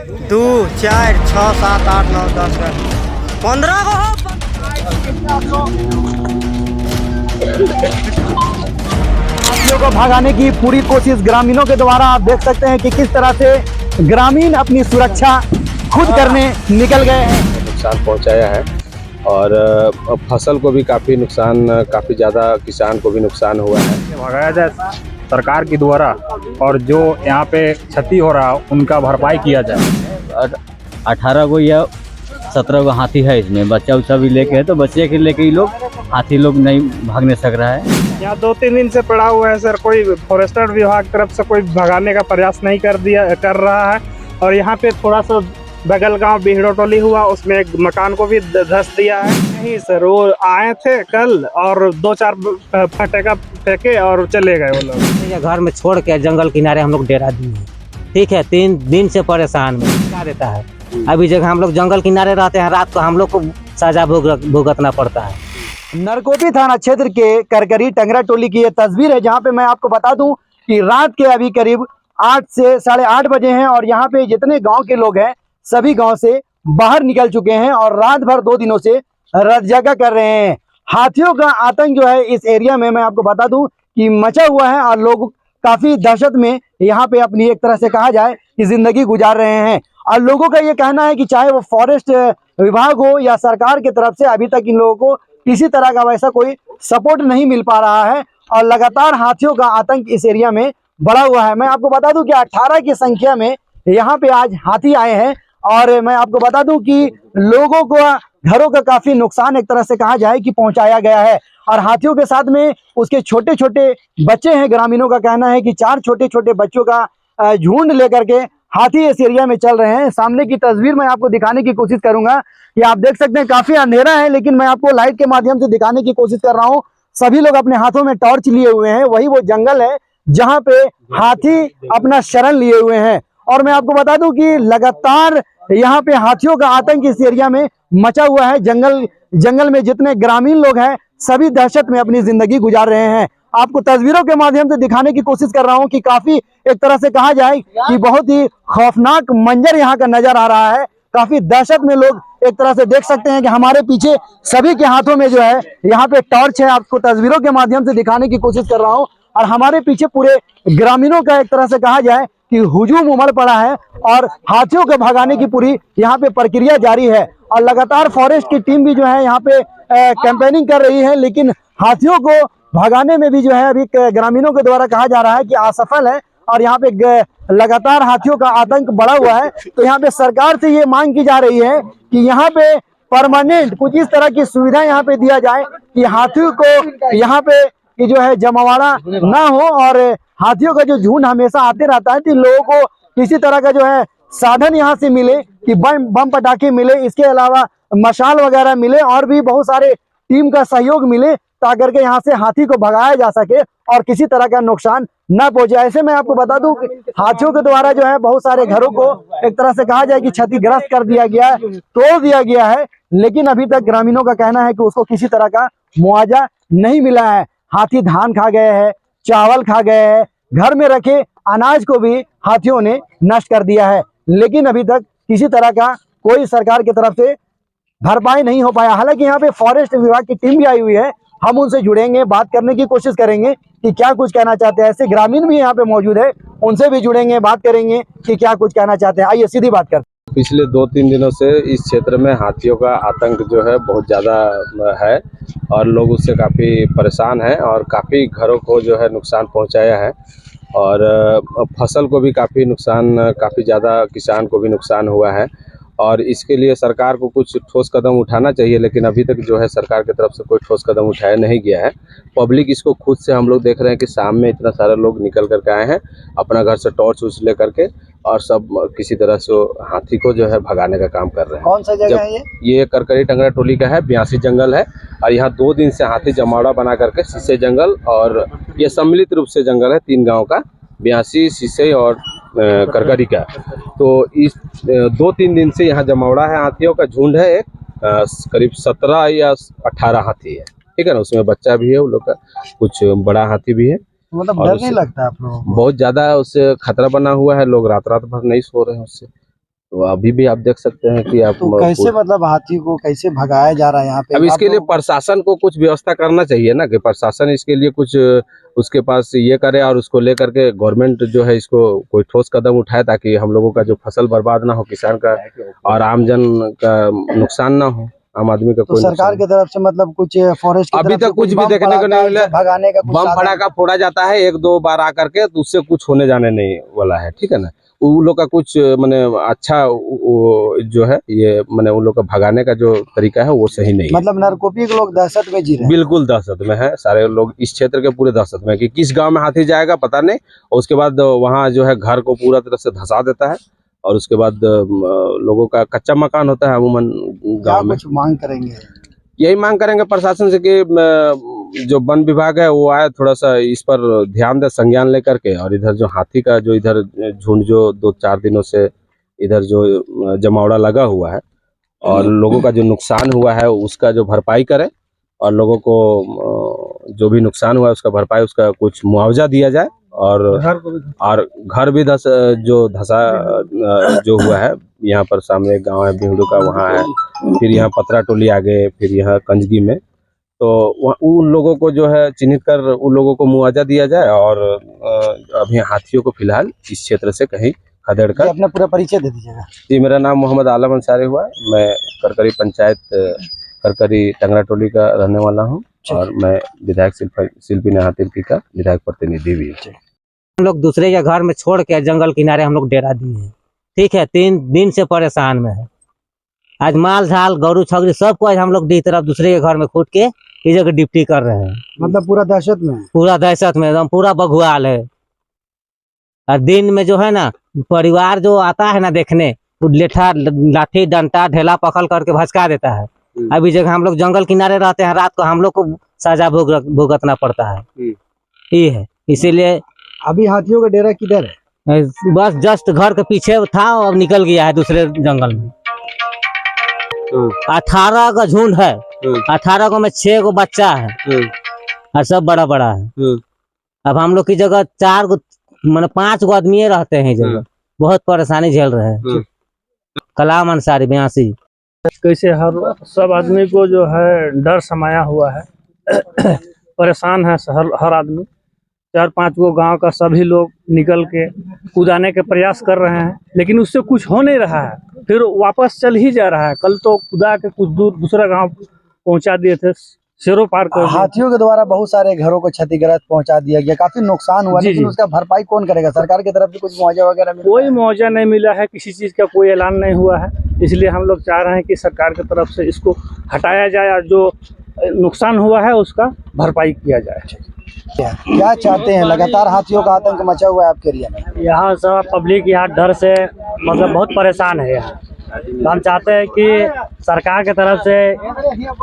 2 4 6 7 8 9 10 15 को हाथियों को भगाने की पूरी कोशिश ग्रामीणों के द्वारा आप देख सकते हैं कि किस तरह से ग्रामीण अपनी सुरक्षा खुद करने निकल गए हैं। नुकसान पहुंचाया है और फसल को भी काफ़ी नुकसान, काफ़ी ज़्यादा किसान को भी नुकसान हुआ है। भगाया जाए सरकार के द्वारा और जो यहाँ पे क्षति हो रहा है उनका भरपाई किया जाए। 18 को या 17 को हाथी है, इसमें बच्चा उच्चा भी लेके है, तो बच्चे के लेके ही लोग हाथी लोग नहीं भागने सक रहा है। यहाँ 2-3 दिन से पड़ा हुआ है सर, कोई फॉरेस्टर विभाग तरफ से कोई भगाने का प्रयास नहीं कर रहा है। और यहाँ पे थोड़ा सा बगल गांव बिहड़ो टोली हुआ, उसमें एक मकान को भी धस दिया है। नहीं सर, वो आए थे कल और 2-4 फटेका फेंके और चले गए वो लोग। घर में छोड़ के जंगल किनारे हम लोग डेरा दिए हैं, ठीक है। 3 दिन से परेशान में क्या देता है। अभी जगह हम लोग जंगल किनारे रहते हैं, रात को हम लोग को सजा भुगतना पड़ता है। नरकोटी थाना क्षेत्र के करकरी टंगरा टोली की ये तस्वीर है, जहाँ पे मैं आपको बता दूं कि रात के अभी करीब 8 से 8:30 बजे हैं और यहाँ पे जितने गांव के लोग हैं सभी गांव से बाहर निकल चुके हैं और रात भर 2 दिनों से रात जागा कर रहे हैं। हाथियों का आतंक जो है इस एरिया में मैं आपको बता दूं कि मचा हुआ है और लोग काफी दहशत में यहाँ पे अपनी एक तरह से कहा जाए कि जिंदगी गुजार रहे हैं। और लोगों का ये कहना है कि चाहे वो फॉरेस्ट विभाग हो या सरकार की तरफ से अभी तक इन लोगों को किसी तरह का वैसा कोई सपोर्ट नहीं मिल पा रहा है और लगातार हाथियों का आतंक इस एरिया में बढ़ा हुआ है। मैं आपको बता दूं कि 18 की संख्या में यहाँ पे आज हाथी आए हैं और मैं आपको बता दूं कि लोगों को घरों का काफी नुकसान एक तरह से कहा जाए कि पहुंचाया गया है। और हाथियों के साथ में उसके छोटे छोटे बच्चे हैं। ग्रामीणों का कहना है कि 4 छोटे छोटे बच्चों का झुंड लेकर के हाथी इस एरिया में चल रहे हैं। सामने की तस्वीर मैं आपको दिखाने की कोशिश करूंगा कि आप देख सकते हैं काफी अंधेरा है, लेकिन मैं आपको लाइट के माध्यम से दिखाने की कोशिश कर रहा हूं। सभी लोग अपने हाथों में टॉर्च लिए हुए हैं। वही वो जंगल है जहां पे हाथी अपना शरण लिए हुए हैं। और मैं आपको बता दूं कि लगातार यहाँ पे हाथियों का आतंक इस एरिया में मचा हुआ है। जंगल में जितने ग्रामीण लोग हैं सभी दहशत में अपनी जिंदगी गुजार रहे हैं। आपको तस्वीरों के माध्यम से दिखाने की कोशिश कर रहा हूं कि काफी एक तरह से कहा जाए कि बहुत ही खौफनाक मंजर यहाँ का नजर आ रहा है। काफी दहशत में लोग एक तरह से देख सकते हैं कि हमारे पीछे सभी के हाथों में जो है यहाँ पे टॉर्च है। आपको तस्वीरों के माध्यम से दिखाने की कोशिश कर रहा हूँ और हमारे पीछे पूरे ग्रामीणों का एक तरह से कहा जाए कि हुजूम उमड़ पड़ा है और हाथियों को भगाने की पूरी यहाँ पे प्रक्रिया जारी है। और लगातार फॉरेस्ट की टीम भी जो है यहाँ पे कैंपेनिंग कर रही है, लेकिन हाथियों को भगाने में भी जो है अभी ग्रामीणों के द्वारा कहा जा रहा है कि असफल है। और यहाँ पे लगातार हाथियों का आतंक बढ़ा हुआ है। तो यहाँ पे सरकार से ये मांग की जा रही है कि यहाँ पे परमानेंट कुछ इस तरह की सुविधा यहाँ पे दिया जाए कि हाथियों को यहाँ पे कि जो है जमावड़ा ना हो और हाथियों का जो झुंड हमेशा आते रहता है तो लोगों को किसी तरह का जो है साधन यहाँ से मिले कि बम पटाखे मिले, इसके अलावा मशाल वगैरह मिले और भी बहुत सारे टीम का सहयोग मिले ताकि के यहाँ से हाथी को भगाया जा सके और किसी तरह का नुकसान न पहुंचे। ऐसे में आपको बता दूं हाथियों के द्वारा जो है बहुत सारे घरों को एक तरह से कहा जाए कि क्षतिग्रस्त कर दिया गया है, तोड़ दिया गया है, लेकिन अभी तक ग्रामीणों का कहना है कि उसको किसी तरह का मुआवजा नहीं मिला है। हाथी धान खा गए हैं, चावल खा गए हैं, घर में रखे अनाज को भी हाथियों ने नष्ट कर दिया है, लेकिन अभी तक किसी तरह का कोई सरकार की तरफ से भरपाई नहीं हो पाया। हालांकि यहाँ पे फॉरेस्ट विभाग की टीम भी आई हुई है, हम उनसे जुड़ेंगे, बात करने की कोशिश करेंगे कि क्या कुछ कहना चाहते हैं। ऐसे ग्रामीण भी यहाँ पे मौजूद है, उनसे भी जुड़ेंगे, बात करेंगे कि क्या कुछ कहना चाहते हैं। आइए सीधी बात करते हैं। पिछले 2-3 दिनों से इस क्षेत्र में हाथियों का आतंक जो है बहुत ज़्यादा है और लोग उससे काफ़ी परेशान हैं और काफ़ी घरों को जो है नुकसान पहुंचाया है और फसल को भी काफ़ी नुकसान, काफ़ी ज़्यादा किसान को भी नुकसान हुआ है। और इसके लिए सरकार को कुछ ठोस कदम उठाना चाहिए, लेकिन अभी तक जो है सरकार की तरफ से कोई ठोस कदम उठाया नहीं गया है। पब्लिक इसको खुद से, हम लोग देख रहे हैं कि शाम में इतना सारे लोग निकल करके आए हैं अपना घर से टॉर्च उस ले करके और सब किसी तरह से हाथी को जो है भगाने का काम कर रहे हैं। कौन सा जगह है ये करकरी टंगरा टोली का है, 82 जंगल है और यहाँ 2 दिन से हाथी जमावड़ा बना करके शीशे जंगल, और ये सम्मिलित रूप से जंगल है 3 गाँव का, 82, शीशे और करकरी का। तो इस 2-3 दिन से यहाँ जमावड़ा है, हाथियों का झुंड है एक, करीब 17 या 18 हाथी है, ठीक है ना। उसमें बच्चा भी है, उन लोग का कुछ बड़ा हाथी भी है। मतलब डर नहीं लगता आप लोगों को? बहुत ज्यादा उससे खतरा बना हुआ है, लोग रात भर नहीं सो रहे हैं उससे। तो अभी भी आप देख सकते हैं कि आप तो कैसे मतलब हाथी को कैसे भगाया जा रहा है यहाँ पे? अब इसके आप लिए लोग- प्रशासन को कुछ व्यवस्था करना चाहिए ना, कि प्रशासन इसके लिए कुछ उसके पास ये करे और उसको लेकर के गवर्नमेंट जो है इसको कोई ठोस कदम उठाए, ताकि हम लोगों का जो फसल बर्बाद ना हो, किसान का और आमजन का नुकसान ना हो, आम आदमी का तो कोई सरकार नुकसान। की तरफ से मतलब कुछ फॉरेस्ट की अभी तरफ से तक कुछ भी बम देखने को नहीं पड़ाका मिला। इसे भगाने का कुछ बम साधन? फटाका फोड़ा जाता है 1-2 बार आकर के, तो उससे कुछ होने जाने नहीं वाला है, ठीक है ना। उन लोग का कुछ माने अच्छा जो है ये माने उन लोग का भगाने का जो तरीका है वो सही नहीं है। मतलब नरकोपी के लोग दहशत में जी रहे हैं। बिल्कुल दहशत में है, सारे लोग इस क्षेत्र के पूरे दहशत में है कि किस गांव में हाथी जाएगा पता नहीं, और उसके बाद वहां जो है घर को पूरा तरह से धंसा देता है, और उसके बाद लोगों का कच्चा मकान होता है अमूमन क्या गांव में। कुछ मांग करेंगे? यही मांग करेंगे प्रशासन से कि जो वन विभाग है वो आए, थोड़ा सा इस पर ध्यान दे, संज्ञान लेकर के, और इधर जो हाथी का जो इधर झुंड जो 2-4 दिनों से इधर जो जमावड़ा लगा हुआ है और लोगों का जो नुकसान हुआ है उसका जो भरपाई करे, और लोगों को जो भी नुकसान हुआ है उसका भरपाई, उसका कुछ मुआवजा दिया जाए, और घर भी धसा जो हुआ है। यहाँ पर सामने एक गांव है बिहड़ू का, वहाँ है, फिर यहाँ पतरा टोली आगे, फिर यहाँ कंजगी में, तो उन लोगों को जो है चिन्हित कर उन लोगों को मुआवजा दिया जाए, और अभी हाथियों को फिलहाल इस क्षेत्र से कहीं खदेड़ ये कर। अपना पूरा परिचय दे दीजिएगा। जी, मेरा नाम मोहम्मद आलम अंसारी हुआ है, मैं करकरी पंचायत करकरी टंगरा टोली का रहने वाला हूँ, और मैं विधायक शिल्पी नेहा तिर्की का विधायक प्रतिनिधि भी हूँ। हम लोग दूसरे के घर में छोड़ के जंगल किनारे हम लोग डेरा दिए हैं, ठीक है। 3 दिन से परेशान में है। आज माल झाल गौरू छगरी सबको आज हम लोग दी तरफ दूसरे के घर में कूट के इस जगह डिप्टी कर रहे हैं। मतलब पूरा दहशत में है। पूरा दहशत में एकदम पूरा बघुआल है। और दिन में जो है ना परिवार जो आता है ना देखने, वो लेठा लाठी डंटा ढेला पकड़ करके भचका देता है। अभी जगह हम लोग जंगल किनारे रहते हैं, रात को हम लोग को सजा भुगतना पड़ता है। ये है, इसीलिए अभी हाथियों का डेरा किधर है? बस जस्ट घर के पीछे था, अब निकल गया है दूसरे जंगल में। 18 का झुंड है, 18 को में 6 को बच्चा है, और सब बड़ा बड़ा है। अब हम लोग की जगह 4 गो माने 5 गो आदमी रहते हैं जगह, बहुत परेशानी झेल रहे हैं। कलाम अंसारी 82। कैसे हर सब आदमी को जो है डर समाया हुआ है, परेशान है हर आदमी। 4-5 गो गांव का सभी लोग निकल के कूदाने के प्रयास कर रहे हैं, लेकिन उससे कुछ हो नहीं रहा है, फिर वापस चल ही जा रहा है। कल तो कूदा के कुछ दूर दूसरा गांव पहुंचा दिए थे, शेरों पार कर दिए। हाथियों के द्वारा बहुत सारे घरों को क्षतिग्रस्त पहुंचा दिया गया, काफी नुकसान हुआ, जी, लेकिन जी। उसका भरपाई कौन करेगा? सरकार की तरफ से कुछ मुआवजा वगैरह मिला? कोई मुआवजा नहीं मिला है, किसी चीज़ का कोई ऐलान नहीं हुआ है। इसलिए हम लोग चाह रहे हैं कि सरकार की तरफ से इसको हटाया जाए और जो नुकसान हुआ है उसका भरपाई किया जाए। क्या चाहते हैं? लगातार हाथियों का आतंक मचा हुआ है आपके एरिया में। यहाँ सब पब्लिक यहाँ डर से मतलब बहुत परेशान है यहाँ। तो हम चाहते हैं कि सरकार की तरफ से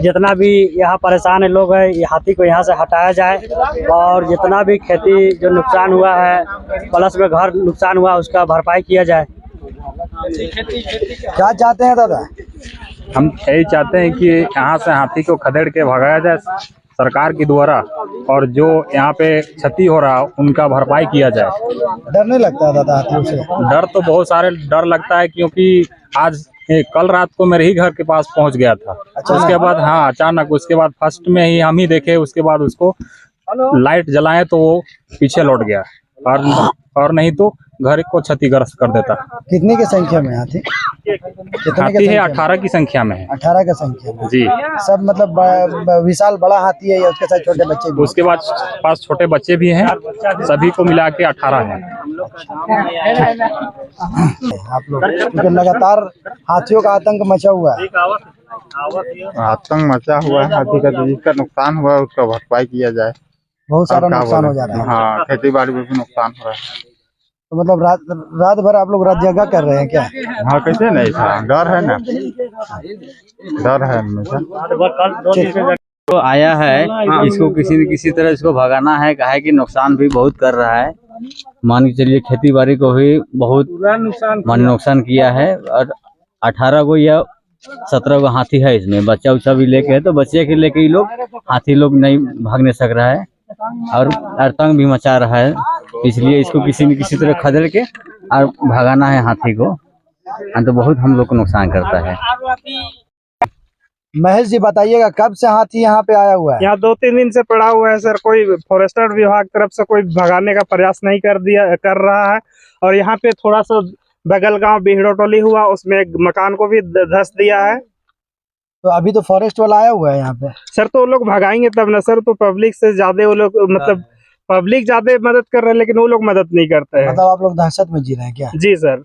जितना भी यहाँ परेशान है लोग हैं, ये हाथी को यहाँ से हटाया जाए, और जितना भी खेती जो नुकसान हुआ है प्लस में घर नुकसान हुआ उसका भरपाई किया जाए। क्या चाहते हैं दादा? हम यही चाहते हैं कि यहाँ से हाथी को खदेड़ के भगाया जाए सरकार के द्वारा, और जो यहाँ पे क्षति हो रहा है उनका भरपाई किया जाए। डर नहीं लगता है दादा हाथियों से? डर तो बहुत सारे डर लगता है, क्योंकि आज कल रात को मेरे ही घर के पास पहुंच गया था। उसके बाद हाँ अचानक, उसके बाद फर्स्ट में ही हम ही देखे, उसके बाद उसको लाइट जलाएं तो वो पीछे लौट गया, और नहीं तो घर को क्षतिग्रस्त कर देता। कितने की संख्या में हाथी? कितने हाथी है 18 की संख्या में है। 18 का संख्या में जी। सब मतलब विशाल बड़ा हाथी है या उसके साथ छोटे बच्चे भी? उसके बाद पास छोटे बच्चे भी हैं, सभी को मिला के 18 हैं। आप लोग क्योंकि लगातार हाथियों का आतंक मचा हुआ है। आतंक मचा हुआ है हाथी का, तो जिसका नुकसान हुआ है उसका भरपाई किया जाए। बहुत सारा नुकसान हो जा रहा है। हाँ, खेती बाड़ी में भी नुकसान हो रहा है। तो मतलब रात भर आप लोग रात जगह कर रहे हैं क्या? हाँ, कैसे नहीं था, डर है ना, डर है हमेशा। तो आया है, इसको किसी न किसी तरह इसको भगाना है, काहे कि नुकसान भी बहुत कर रहा है। मान के चलिए खेती बाड़ी को भी बहुत नुकसान किया है, और 18 को या 17 को हाथी है इसमें। बच्चा उच्चा भी लेके है, तो बच्चे के लेके ही लोग हाथी लोग नहीं भागने सक रहा है, और आतंक भी मचा रहा है। इसलिए इसको किसी न किसी तरह खदेड़ के और भगाना है हाथी को। तो बहुत हम लोग को नुकसान करता है। महेश जी बताइएगा, कब से हाथी यहाँ पे आया हुआ है? यहाँ 2-3 दिन से पड़ा हुआ है सर। कोई फॉरेस्टर विभाग तरफ से कोई भगाने का प्रयास नहीं कर रहा है। और यहाँ पे थोड़ा सा बगल गांव बिहड़ो टोली हुआ, उसमें एक मकान को भी धस दिया है। तो अभी तो फॉरेस्ट वाला आया हुआ है यहाँ पे सर। तो वो लोग भगाएंगे तब ना सर। तो पब्लिक से ज्यादा वो लोग, मतलब पब्लिक ज्यादा मदद कर रहे हैं, लेकिन वो लोग मदद नहीं करते हैं। मतलब आप लोग दहशत में जी रहे हैं क्या? जी सर।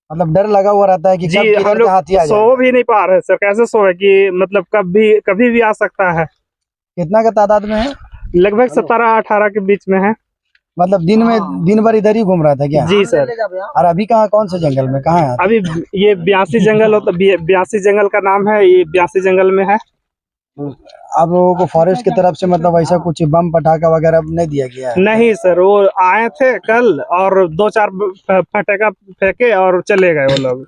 मतलब डर लगा हुआ रहता है कि जी, कब किधर हम से लोग हाथी आ सो जाएगा। भी नहीं पा रहे सर। कैसे सोए कि मतलब कभी भी आ सकता है। कितना का तादाद में है? लगभग 17-18 के बीच में है। मतलब दिन भर इधर ही घूम रहा था क्या? जी सर। और अभी कहाँ, कौन से जंगल में, कहाँ है? अभी ये 82 जंगल होता, 82 जंगल का नाम है। ये 82 जंगल में है। आप लोगों को फॉरेस्ट की तरफ से मतलब ऐसा कुछ बम पटाखा वगैरह नहीं दिया गया है? नहीं सर, वो आए थे कल और 2-4 फटाका फेंके और चले गए वो लोग।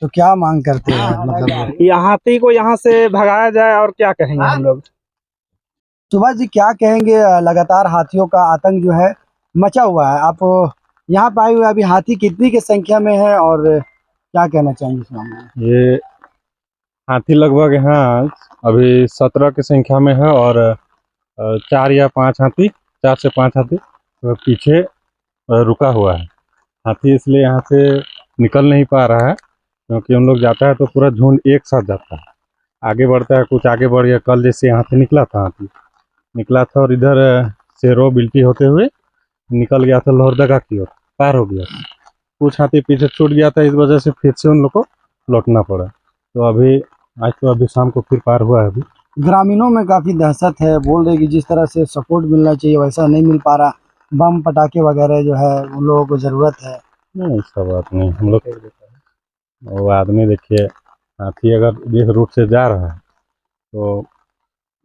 तो क्या मांग करते हैं मतलब? ये हाथी को यहाँ से भगाया जाए, और क्या कहेंगे हम लोग। सुभाष जी क्या कहेंगे? लगातार हाथियों का आतंक जो है मचा हुआ है। आप यहाँ पे आए हुए, अभी हाथी कितनी की संख्या में है और क्या कहना चाहेंगे इस मामले में? ये हाथी लगभग यहाँ अभी 17 की संख्या में है और 4 या 5 हाथी, 4 से 5 हाथी पीछे रुका हुआ है। हाथी इसलिए यहाँ से निकल नहीं पा रहा है क्योंकि हम लोग जाता है तो पूरा झुंड एक साथ जाता है, आगे बढ़ता है, कुछ आगे बढ़ गया। कल जैसे यहाँ से हाथी निकला था और इधर शेरो बिल्टी होते हुए निकल गया था लोहरदगा की ओर, पार हो गया। कुछ हाथी पीछे छूट गया था, इस वजह से फिर से उन लोग को लौटना पड़ा। तो अभी शाम को फिर पार हुआ है। अभी ग्रामीणों में काफी दहशत है, बोल रहे कि जिस तरह से सपोर्ट मिलना चाहिए वैसा नहीं मिल पा रहा। बम पटाखे वगैरह जो है उन लोगों को जरूरत है। नहीं, ऐसा बात नहीं। हम लोग वो आदमी देखिए, हाथी अगर जिस रूट से जा रहा है तो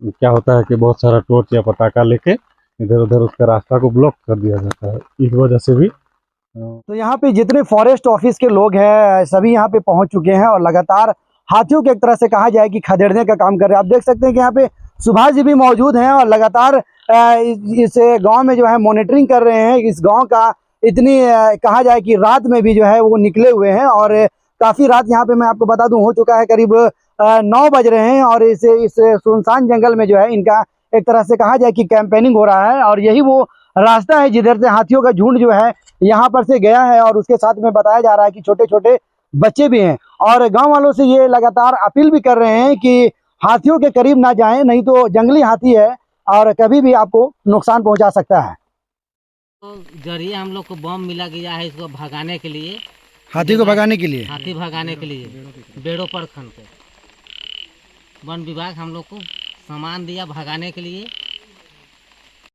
क्या होता है कि बहुत सारा टॉर्च या पटाखा लेके इधर उधर उसका रास्ता को ब्लॉक कर दिया जाता है। इस वजह से भी तो यहाँ पे जितने फॉरेस्ट ऑफिस के लोग हैं सभी यहाँ पे पहुंच चुके हैं और लगातार हाथियों के एक तरह से कहा जाए कि खदेड़ने का काम कर रहे हैं। आप देख सकते हैं कि यहाँ पे सुभाष जी भी मौजूद हैं और लगातार इस गांव में जो है मॉनिटरिंग कर रहे हैं। इस गांव का इतनी कहा जाए कि रात में भी जो है वो निकले हुए हैं और काफ़ी रात यहाँ पे मैं आपको बता दूं हो चुका है, करीब 9 बज रहे हैं और इस सुनसान जंगल में जो है इनका एक तरह से कहा जाए कि कैंपेनिंग हो रहा है और यही वो रास्ता है जिधर से हाथियों का झुंड जो है यहाँ पर से गया है। और उसके साथ में बताया जा रहा है कि छोटे छोटे बच्चे भी हैं और गांव वालों से ये लगातार अपील भी कर रहे हैं कि हाथियों के करीब ना जाएं, नहीं तो जंगली हाथी है और कभी भी आपको नुकसान पहुंचा सकता है। तो जरिए हम लोग को बम मिला गया है इसको भगाने के लिए, हाथी को भगाने के लिए, हाथी भगाने के लिए बेड़ो पर खन पे वन विभाग हम लोग को सामान दिया भगाने के लिए।